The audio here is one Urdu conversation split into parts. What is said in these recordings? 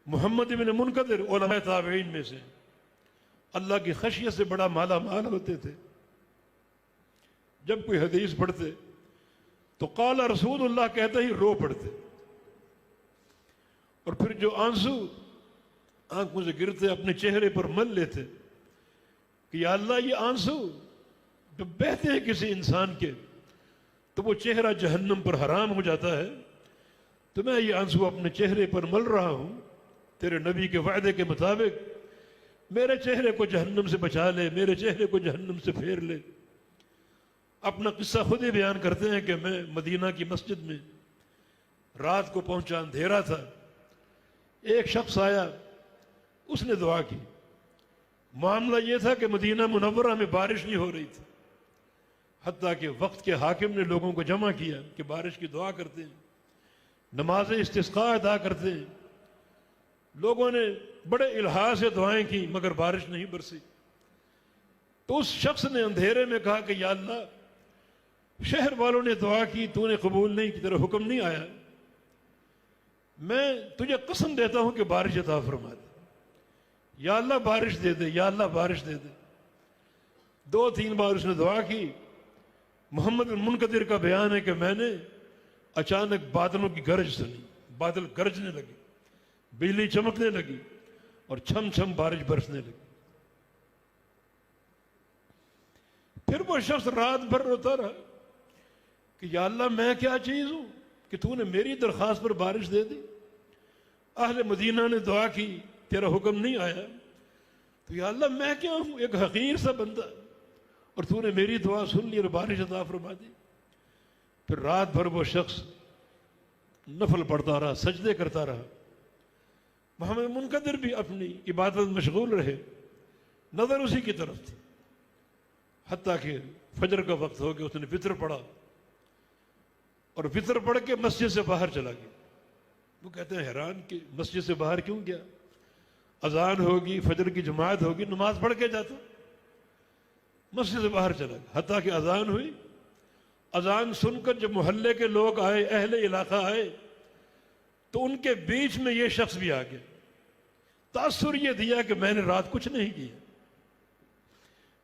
محمد بن منکدر علماء تابعین میں سے، اللہ کی خشیت سے بڑا مالا مال ہوتے تھے. جب کوئی حدیث پڑھتے تو قال رسول اللہ کہتے ہی رو پڑتے، اور پھر جو آنسو آنکھوں سے گرتے اپنے چہرے پر مل لیتے کہ یا اللہ یہ آنسو جب بہتے ہیں کسی انسان کے تو وہ چہرہ جہنم پر حرام ہو جاتا ہے، تو میں یہ آنسو اپنے چہرے پر مل رہا ہوں، تیرے نبی کے وعدے کے مطابق میرے چہرے کو جہنم سے بچا لے، میرے چہرے کو جہنم سے پھیر لے. اپنا قصہ خود ہی بیان کرتے ہیں کہ میں مدینہ کی مسجد میں رات کو پہنچا، اندھیرا تھا، ایک شخص آیا، اس نے دعا کی. معاملہ یہ تھا کہ مدینہ منورہ میں بارش نہیں ہو رہی تھی، حتیٰ کہ وقت کے حاکم نے لوگوں کو جمع کیا کہ بارش کی دعا کرتے ہیں، نماز استسقاء ادا کرتے ہیں. لوگوں نے بڑے الہا سے دعائیں کی مگر بارش نہیں برسی. تو اس شخص نے اندھیرے میں کہا کہ یا اللہ شہر والوں نے دعا کی، تو نے قبول نہیں کی، تیرا حکم نہیں آیا، میں تجھے قسم دیتا ہوں کہ بارش عطا فرما دے، یا اللہ بارش دے دے، یا اللہ بارش دے دے. 2-3 بار اس نے دعا کی. محمد بن منکدر کا بیان ہے کہ میں نے اچانک بادلوں کی گرج سنی، بادل گرجنے لگے، بجلی چمکنے لگی اور چھم چھم بارش برسنے لگی. پھر وہ شخص رات بھر روتا رہا کہ یا اللہ میں کیا چیز ہوں کہ تو نے میری درخواست پر بارش دے دی. اہل مدینہ نے دعا کی، تیرا حکم نہیں آیا، تو یا اللہ میں کیا ہوں، ایک حقیر سا بندہ، اور تو نے میری دعا سن لی اور بارش عطا فرما دی. پھر رات بھر وہ شخص نفل پڑھتا رہا، سجدے کرتا رہا. محمد منکدر بھی اپنی عبادت مشغول رہے، نظر اسی کی طرف تھی، حتیٰ کہ فجر کا وقت ہو گیا. اس نے وطر پڑھا اور وطر پڑھ کے مسجد سے باہر چلا گیا. وہ کہتے ہیں حیران کہ مسجد سے باہر کیوں گیا، اذان ہوگی، فجر کی جماعت ہوگی، نماز پڑھ کے جاتا. مسجد سے باہر چلا گیا حتیٰ کہ اذان ہوئی. اذان سن کر جب محلے کے لوگ آئے، اہل علاقہ آئے، تو ان کے بیچ میں یہ شخص بھی آ گیا. تاثر یہ دیا کہ میں نے رات کچھ نہیں کیا،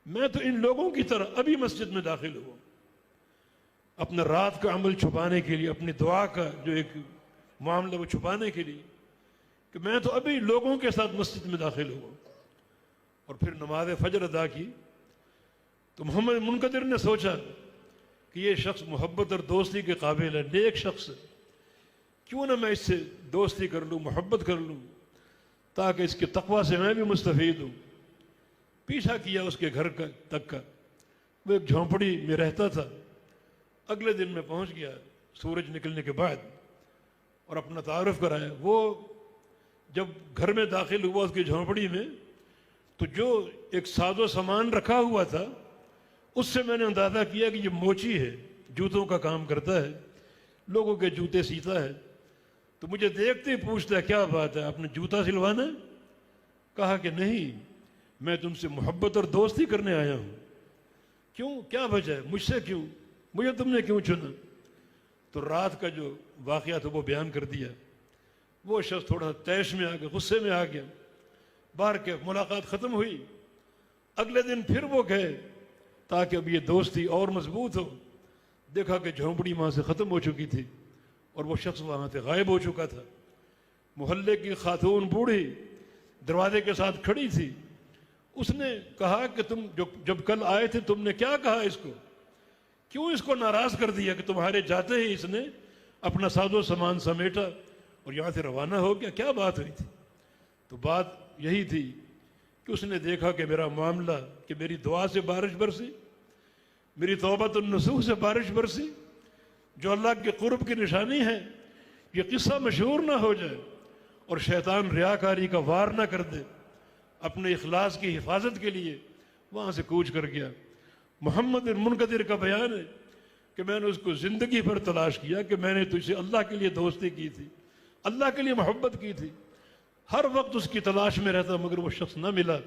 میں تو ان لوگوں کی طرح ابھی مسجد میں داخل ہوا، اپنا رات کا عمل چھپانے کے لیے، اپنی دعا کا جو ایک معاملہ وہ چھپانے کے لیے، کہ میں تو ابھی لوگوں کے ساتھ مسجد میں داخل ہوا. اور پھر نماز فجر ادا کی. تو محمد منکدر نے سوچا کہ یہ شخص محبت اور دوستی کے قابل ہے، نیک شخص ہے، کیوں نہ میں اس سے دوستی کر لوں، محبت کر لوں، تاکہ اس کے تقوی سے میں بھی مستفید ہوں. پیچھا کیا اس کے گھر تک کا. وہ ایک جھونپڑی میں رہتا تھا. اگلے دن میں پہنچ گیا سورج نکلنے کے بعد اور اپنا تعارف کرایا. وہ جب گھر میں داخل ہوا اس کی جھونپڑی میں، تو جو ایک ساز و سامان رکھا ہوا تھا اس سے میں نے اندازہ کیا کہ یہ موچی ہے، جوتوں کا کام کرتا ہے، لوگوں کے جوتے سیتا ہے. تو مجھے دیکھتے ہی پوچھتا ہے کیا بات ہے، آپ نے جوتا سلوانا ہے؟ کہا کہ نہیں، میں تم سے محبت اور دوستی کرنے آیا ہوں. کیوں، کیا وجہ ہے، مجھ سے کیوں، مجھے تم نے کیوں چنا؟ تو رات کا جو واقعہ تھا وہ بیان کر دیا. وہ شخص تھوڑا تیش میں آ گیا، غصے میں آ گیا. باہر کے ملاقات ختم ہوئی. اگلے دن پھر وہ گئے تاکہ اب یہ دوستی اور مضبوط ہو. دیکھا کہ جھونپڑی وہاں سے ختم ہو چکی تھی اور وہ شخص وہاں سے غائب ہو چکا تھا. محلے کی خاتون بوڑھی دروازے کے ساتھ کھڑی تھی. اس نے کہا کہ تم جب کل آئے تھے تم نے کیا کہا اس کو، کیوں اس کو ناراض کر دیا کہ تمہارے جاتے ہی اس نے اپنا ساز و سامان سمیٹا اور یہاں سے روانہ ہو گیا، کیا بات ہوئی تھی؟ تو بات یہی تھی کہ اس نے دیکھا کہ میرا معاملہ، کہ میری دعا سے بارش برسی، میری توبۃ النصوح سے بارش برسی، جو اللہ کے قرب کی نشانی ہے. یہ قصہ مشہور نہ ہو جائے اور شیطان ریاکاری کا وار نہ کر دے. اپنے اخلاص کی حفاظت کے لیے وہاں سے کوچ کر گیا. محمد بن منکدر کا بیان ہے کہ میں نے اس کو زندگی بھر تلاش کیا کہ میں نے تجھ سے اللہ کے لیے دوستی کی تھی، اللہ کے لیے محبت کی تھی. ہر وقت اس کی تلاش میں رہتا مگر وہ شخص نہ ملا،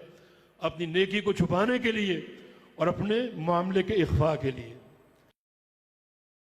اپنی نیکی کو چھپانے کے لیے اور اپنے معاملے کے اخفاء کے لیے.